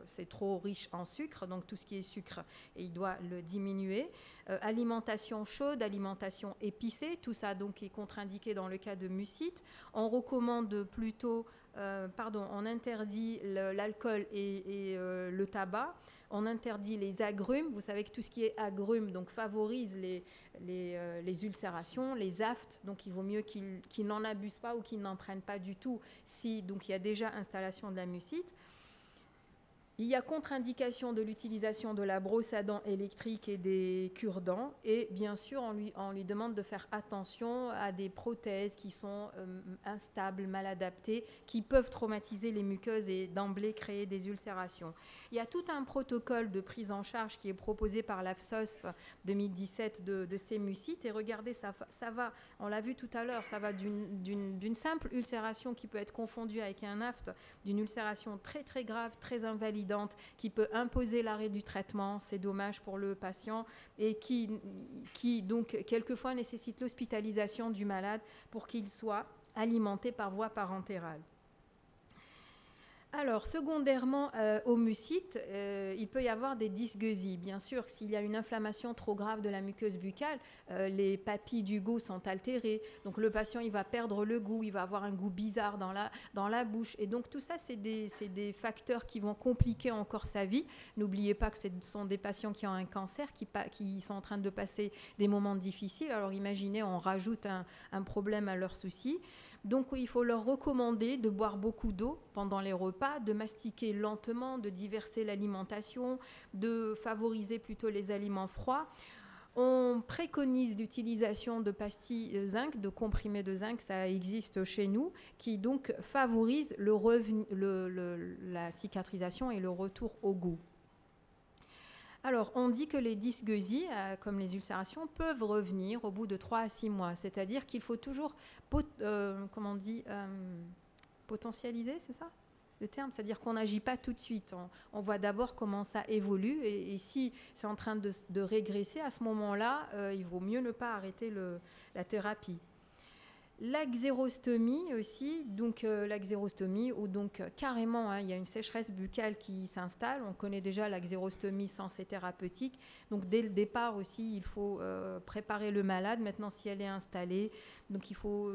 c'est trop riche en sucre, donc tout ce qui est sucre, et il doit le diminuer. Alimentation chaude, alimentation épicée, tout ça donc est contre-indiqué dans le cas de mucite. On recommande plutôt, on interdit l'alcool et le tabac. On interdit les agrumes. Vous savez que tout ce qui est agrumes donc, favorise les ulcérations, les aftes. Donc, il vaut mieux qu'ils n'en abusent pas ou qu'ils n'en prennent pas du tout si donc, il y a déjà installation de la mucite. Il y a contre-indication de l'utilisation de la brosse à dents électrique et des cure-dents. Et bien sûr, on lui demande de faire attention à des prothèses qui sont instables, mal adaptées, qui peuvent traumatiser les muqueuses et d'emblée créer des ulcérations. Il y a tout un protocole de prise en charge qui est proposé par l'AFSOS 2017 de ces mucites. Et regardez, ça va, on l'a vu tout à l'heure, ça va d'une simple ulcération qui peut être confondue avec un aphte, d'une ulcération très très grave, très invalidante, qui peut imposer l'arrêt du traitement, c'est dommage pour le patient, et qui donc quelquefois nécessite l'hospitalisation du malade pour qu'il soit alimenté par voie parentérale. Alors, secondairement aux mucites, il peut y avoir des dysgueusies. Bien sûr, s'il y a une inflammation trop grave de la muqueuse buccale, les papilles du goût sont altérées. Donc, le patient, il va perdre le goût, il va avoir un goût bizarre dans la bouche. Et donc, tout ça, c'est des facteurs qui vont compliquer encore sa vie. N'oubliez pas que ce sont des patients qui ont un cancer, qui sont en train de passer des moments difficiles. Alors, imaginez, on rajoute un problème à leurs soucis. Donc, il faut leur recommander de boire beaucoup d'eau pendant les repas, de mastiquer lentement, de diverser l'alimentation, de favoriser plutôt les aliments froids. On préconise l'utilisation de pastilles zinc, de comprimés de zinc, ça existe chez nous, qui donc favorisent la cicatrisation et le retour au goût. Alors, on dit que les dysgueusies, comme les ulcérations, peuvent revenir au bout de 3 à 6 mois. C'est-à-dire qu'il faut toujours, potentialiser, c'est ça le terme? C'est-à-dire qu'on n'agit pas tout de suite. On voit d'abord comment ça évolue. Et si c'est en train de régresser, à ce moment-là, il vaut mieux ne pas arrêter la thérapie. La xérostomie aussi, donc la xérostomie où donc carrément il y a une sécheresse buccale qui s'installe. On connaît déjà la xérostomie sensée thérapeutique. Donc dès le départ aussi, il faut préparer le malade. Maintenant, si elle est installée, donc il faut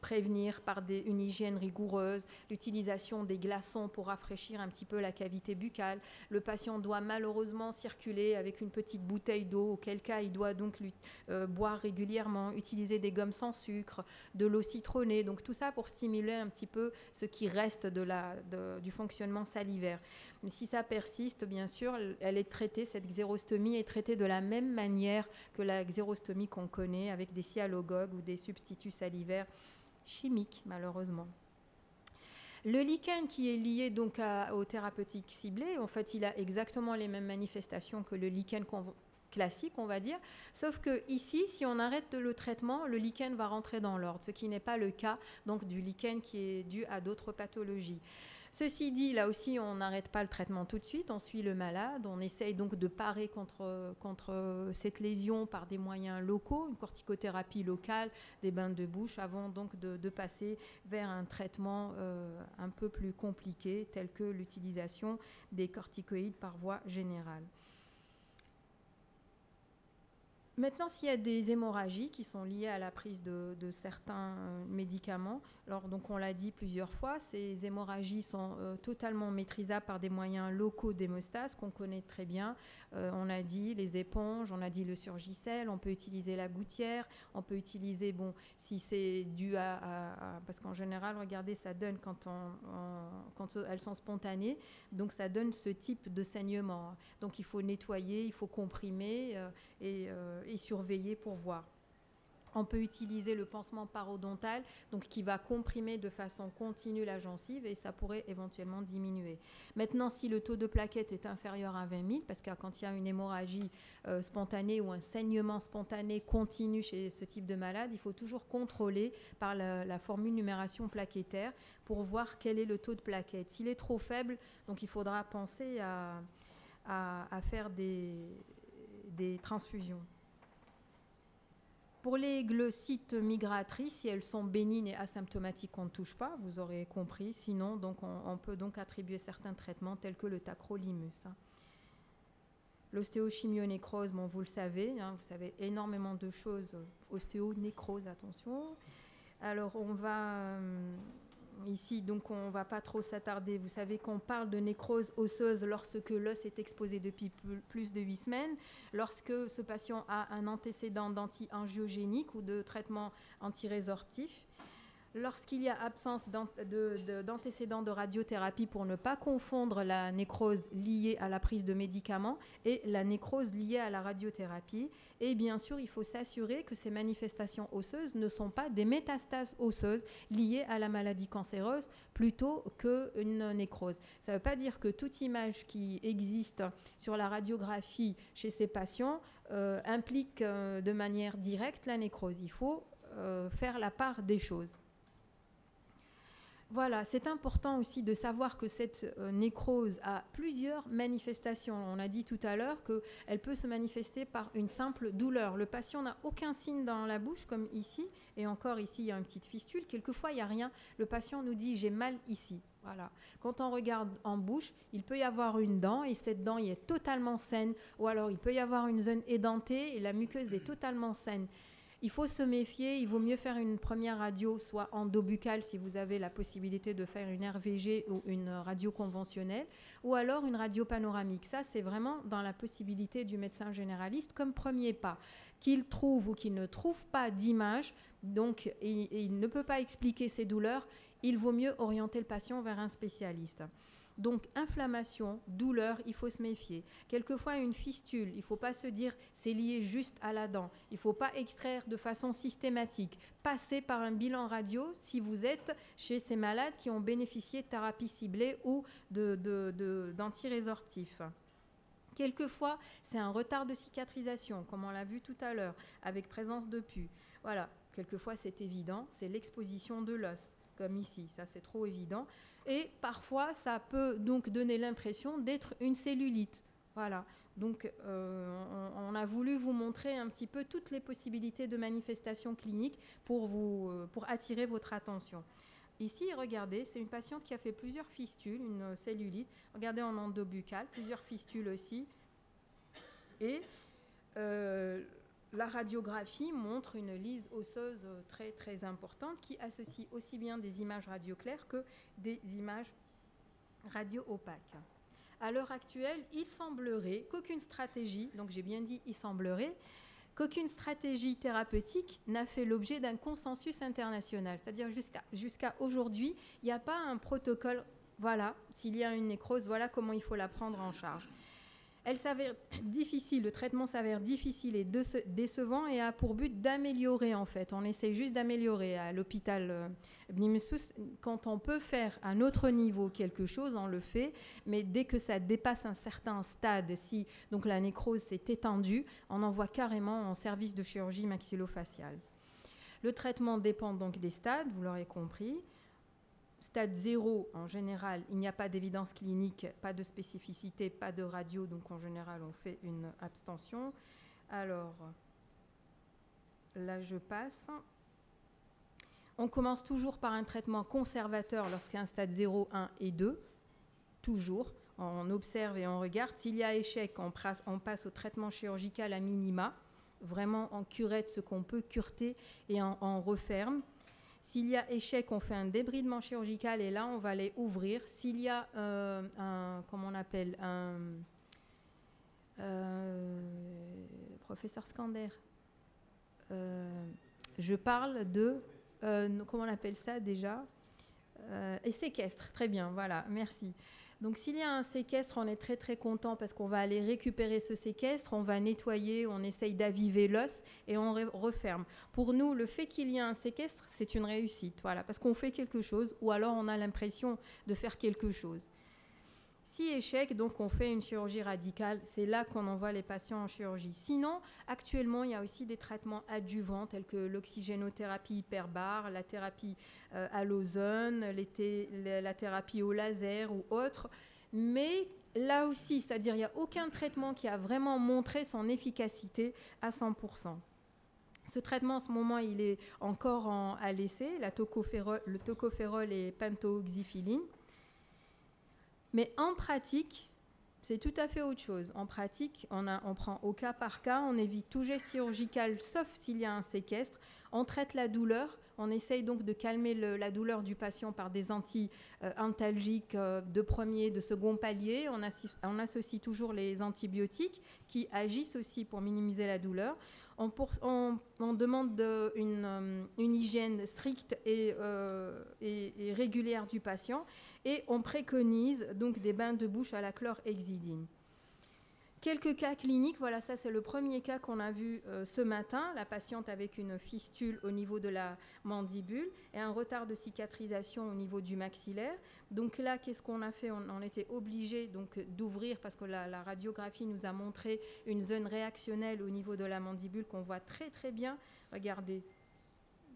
prévenir par une hygiène rigoureuse, l'utilisation des glaçons pour rafraîchir un petit peu la cavité buccale. Le patient doit malheureusement circuler avec une petite bouteille d'eau, auquel cas il doit donc boire régulièrement, utiliser des gommes sans sucre, de l'eau citronnée, donc tout ça pour stimuler un petit peu ce qui reste du fonctionnement salivaire. Mais si ça persiste, bien sûr, elle est traitée, cette xérostomie est traitée de la même manière que la xérostomie qu'on connaît, avec des sialogogues ou des substituts salivaires chimiques, malheureusement. Le lichen qui est lié donc aux thérapeutiques ciblées, en fait, il a exactement les mêmes manifestations que le lichen classique, on va dire, sauf que ici, si on arrête le traitement, le lichen va rentrer dans l'ordre, ce qui n'est pas le cas donc du lichen qui est dû à d'autres pathologies. Ceci dit, là aussi, on n'arrête pas le traitement tout de suite, on suit le malade, on essaye donc de parer contre cette lésion par des moyens locaux, une corticothérapie locale, des bains de bouche, avant donc de passer vers un traitement un peu plus compliqué, tel que l'utilisation des corticoïdes par voie générale. Maintenant, s'il y a des hémorragies qui sont liées à la prise de certains médicaments, alors donc on l'a dit plusieurs fois, ces hémorragies sont totalement maîtrisables par des moyens locaux d'hémostase qu'on connaît très bien. On a dit les éponges, on a dit le surgicel, on peut utiliser la gouttière, on peut utiliser, bon, si c'est dû parce qu'en général, regardez, ça donne quand elles sont spontanées, donc ça donne ce type de saignement. Donc il faut nettoyer, il faut comprimer et surveiller pour voir. On peut utiliser le pansement parodontal, donc qui va comprimer de façon continue la gencive et ça pourrait éventuellement diminuer. Maintenant, si le taux de plaquettes est inférieur à 20 000, parce que quand il y a une hémorragie spontanée ou un saignement spontané continu chez ce type de malade, il faut toujours contrôler par la formule numération plaquettaire pour voir quel est le taux de plaquettes. S'il est trop faible, donc il faudra penser à faire des transfusions. pour les glossytes migratrices, si elles sont bénignes et asymptomatiques, on ne touche pas, vous aurez compris. Sinon, donc, on peut donc attribuer certains traitements tels que le tacrolimus. L'ostéochimionécrose, bon, vous le savez, vous savez énormément de choses. Ostéonécrose, attention. Alors, on va... ici, donc, on ne va pas trop s'attarder. Vous savez qu'on parle de nécrose osseuse lorsque l'os est exposé depuis plus de 8 semaines, lorsque ce patient a un antécédent d'anti-angiogénique ou de traitement antirésorptif, lorsqu'il y a absence d'antécédent de radiothérapie, pour ne pas confondre la nécrose liée à la prise de médicaments et la nécrose liée à la radiothérapie. Et bien sûr, il faut s'assurer que ces manifestations osseuses ne sont pas des métastases osseuses liées à la maladie cancéreuse plutôt qu'une nécrose. Ça ne veut pas dire que toute image qui existe sur la radiographie chez ces patients implique de manière directe la nécrose. Il faut faire la part des choses. Voilà, c'est important aussi de savoir que cette nécrose a plusieurs manifestations. On a dit tout à l'heure qu'elle peut se manifester par une simple douleur. Le patient n'a aucun signe dans la bouche, comme ici, et encore ici, il y a une petite fistule. Quelquefois, il n'y a rien. Le patient nous dit « j'ai mal ici ». Voilà. Quand on regarde en bouche, il peut y avoir une dent et cette dent est totalement saine, ou alors il peut y avoir une zone édentée et la muqueuse est totalement saine. Il faut se méfier, il vaut mieux faire une première radio, soit endobuccale si vous avez la possibilité de faire une RVG ou une radio conventionnelle, ou alors une radio panoramique. Ça, c'est vraiment dans la possibilité du médecin généraliste comme premier pas. Qu'il trouve ou qu'il ne trouve pas d'image, donc il ne peut pas expliquer ses douleurs, il vaut mieux orienter le patient vers un spécialiste. Donc, inflammation, douleur, il faut se méfier. Quelquefois, une fistule, il ne faut pas se dire c'est lié juste à la dent. Il ne faut pas extraire de façon systématique. Passez par un bilan radio si vous êtes chez ces malades qui ont bénéficié de thérapie ciblée ou d'antirésorptifs. Quelquefois, c'est un retard de cicatrisation, comme on l'a vu tout à l'heure, avec présence de pus. Voilà, quelquefois, c'est évident, c'est l'exposition de l'os, comme ici, ça c'est trop évident. Et parfois, ça peut donc donner l'impression d'être une cellulite. Voilà. Donc, on a voulu vous montrer un petit peu toutes les possibilités de manifestations cliniques pour attirer votre attention. Ici, regardez, c'est une patiente qui a fait plusieurs fistules, une cellulite. Regardez en endobuccale, plusieurs fistules aussi. Et la radiographie montre une lyse osseuse très, très importante qui associe aussi bien des images radioclaires que des images radio-opaques. À l'heure actuelle, il semblerait qu'aucune stratégie, donc j'ai bien dit il semblerait, qu'aucune stratégie thérapeutique n'a fait l'objet d'un consensus international. C'est-à-dire jusqu'à aujourd'hui, il n'y a pas un protocole, voilà, s'il y a une nécrose, voilà comment il faut la prendre en charge. Elle s'avère difficile, le traitement s'avère difficile et décevant et a pour but d'améliorer en fait. On essaie juste d'améliorer à l'hôpital Bni Messous. Quand on peut faire à notre niveau quelque chose, on le fait, mais dès que ça dépasse un certain stade, si donc la nécrose s'est étendue, on envoie carrément en service de chirurgie maxillofaciale. Le traitement dépend donc des stades, vous l'aurez compris. Stade 0, en général, il n'y a pas d'évidence clinique, pas de spécificité, pas de radio, donc en général, on fait une abstention. Alors, là, je passe. On commence toujours par un traitement conservateur lorsqu'il y a un stade 0, 1 et 2, toujours. On observe et on regarde. S'il y a échec, on passe au traitement chirurgical à minima, vraiment en curette ce qu'on peut cureter et on referme. S'il y a échec, on fait un débridement chirurgical et là, on va les ouvrir. S'il y a comment on appelle, professeur Skander, je parle de, comment on appelle ça déjà, et séquestre, très bien, voilà, merci. Donc s'il y a un séquestre, on est très très content parce qu'on va aller récupérer ce séquestre, on va nettoyer, on essaye d'aviver l'os et on referme. Pour nous, le fait qu'il y ait un séquestre, c'est une réussite, voilà, parce qu'on fait quelque chose ou alors on a l'impression de faire quelque chose. Si échec, donc on fait une chirurgie radicale, c'est là qu'on envoie les patients en chirurgie. Sinon, actuellement, il y a aussi des traitements adjuvants tels que l'oxygénothérapie hyperbare, la thérapie à l'ozone, la thérapie au laser ou autre. Mais là aussi, c'est-à-dire il n'y a aucun traitement qui a vraiment montré son efficacité à 100%. Ce traitement, en ce moment, il est encore à l'essai, le tocopherol et pentoxyphiline. Mais en pratique, c'est tout à fait autre chose. En pratique, on prend au cas par cas, on évite tout geste chirurgical, sauf s'il y a un séquestre. On traite la douleur, on essaye donc de calmer la douleur du patient par des anti-antalgiques de premier, de second palier. On associe toujours les antibiotiques qui agissent aussi pour minimiser la douleur. On demande une hygiène stricte et régulière du patient et on préconise donc des bains de bouche à la chlorhexidine. Quelques cas cliniques, voilà, ça c'est le premier cas qu'on a vu ce matin, la patiente avec une fistule au niveau de la mandibule et un retard de cicatrisation au niveau du maxillaire. Donc là, qu'est-ce qu'on a fait? On était obligé donc d'ouvrir parce que la radiographie nous a montré une zone réactionnelle au niveau de la mandibule qu'on voit très très bien. Regardez.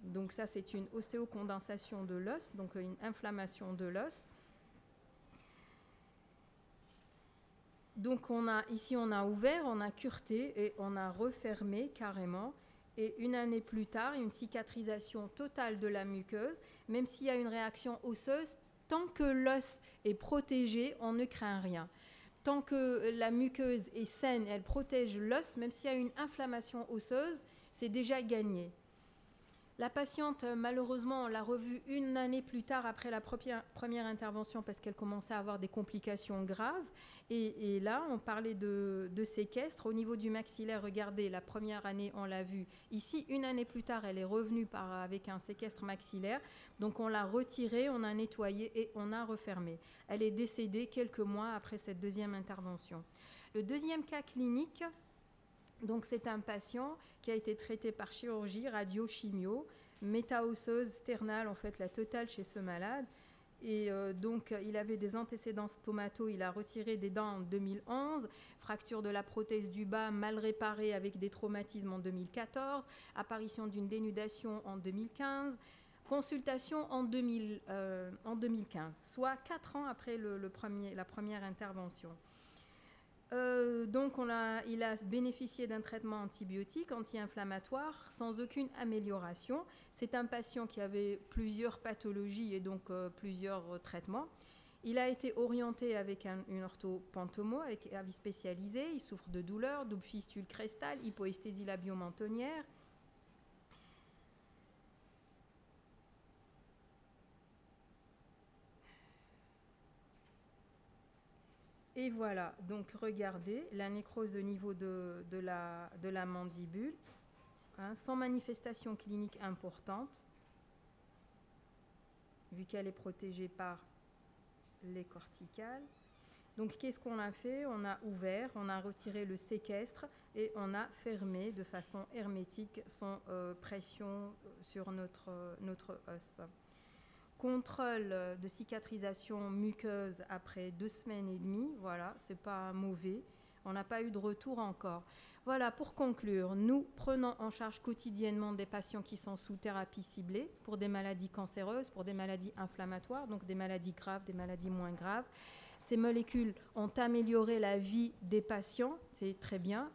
Donc ça c'est une ostéocondensation de l'os, donc une inflammation de l'os. Donc ici on a ouvert, on a cureté et on a refermé carrément. Et une année plus tard, une cicatrisation totale de la muqueuse. Même s'il y a une réaction osseuse, tant que l'os est protégé, on ne craint rien. Tant que la muqueuse est saine, elle protège l'os, même s'il y a une inflammation osseuse, c'est déjà gagné. La patiente, malheureusement, on l'a revue une année plus tard après la première intervention parce qu'elle commençait à avoir des complications graves. Et là, on parlait de séquestre. Au niveau du maxillaire, regardez, la première année, on l'a vue. Ici, une année plus tard, elle est revenue avec un séquestre maxillaire. Donc, on l'a retirée, on a nettoyé et on a refermé. Elle est décédée quelques mois après cette deuxième intervention. Le deuxième cas clinique, donc c'est un patient qui a été traité par chirurgie, radio-chimio, métaosseuse sternale, en fait la totale chez ce malade. Et donc il avait des antécédents stomataux, il a retiré des dents en 2011, fracture de la prothèse du bas mal réparée avec des traumatismes en 2014, apparition d'une dénudation en 2015, consultation en 2015, soit 4 ans après la première intervention. Donc il a bénéficié d'un traitement antibiotique, anti-inflammatoire, sans aucune amélioration. C'est un patient qui avait plusieurs pathologies et donc plusieurs traitements. Il a été orienté avec une orthopantomo, avec avis spécialisé. Il souffre de douleurs, double fistule crestale, hypoesthésie labio-mentonnière. Et voilà, donc regardez la nécrose au niveau de la mandibule, hein, sans manifestation clinique importante, vu qu'elle est protégée par les corticales. Donc qu'est-ce qu'on a fait? On a ouvert, on a retiré le séquestre et on a fermé de façon hermétique sans pression sur notre os. Contrôle de cicatrisation muqueuse après 2 semaines et demie, voilà, c'est pas mauvais. On n'a pas eu de retour encore. Voilà, pour conclure, nous prenons en charge quotidiennement des patients qui sont sous thérapie ciblée pour des maladies cancéreuses, pour des maladies inflammatoires, donc des maladies graves, des maladies moins graves. Ces molécules ont amélioré la vie des patients, c'est très bien,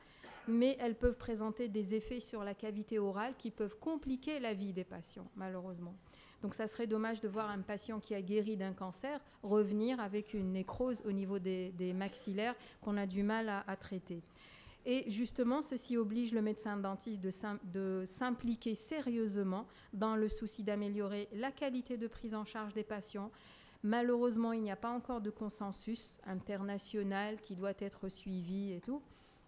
mais elles peuvent présenter des effets sur la cavité orale qui peuvent compliquer la vie des patients, malheureusement. Donc ça serait dommage de voir un patient qui a guéri d'un cancer revenir avec une nécrose au niveau des maxillaires qu'on a du mal à traiter. Et justement, ceci oblige le médecin dentiste de s'impliquer sérieusement dans le souci d'améliorer la qualité de prise en charge des patients. Malheureusement, il n'y a pas encore de consensus international qui doit être suivi et tout.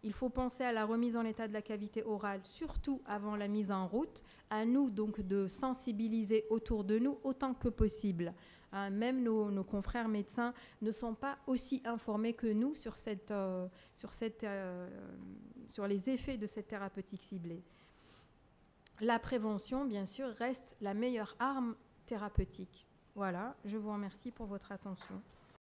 Il faut penser à la remise en état de la cavité orale, surtout avant la mise en route. À nous donc de sensibiliser autour de nous autant que possible. Même nos confrères médecins ne sont pas aussi informés que nous sur les effets de cette thérapeutique ciblée. La prévention, bien sûr, reste la meilleure arme thérapeutique. Voilà, je vous remercie pour votre attention.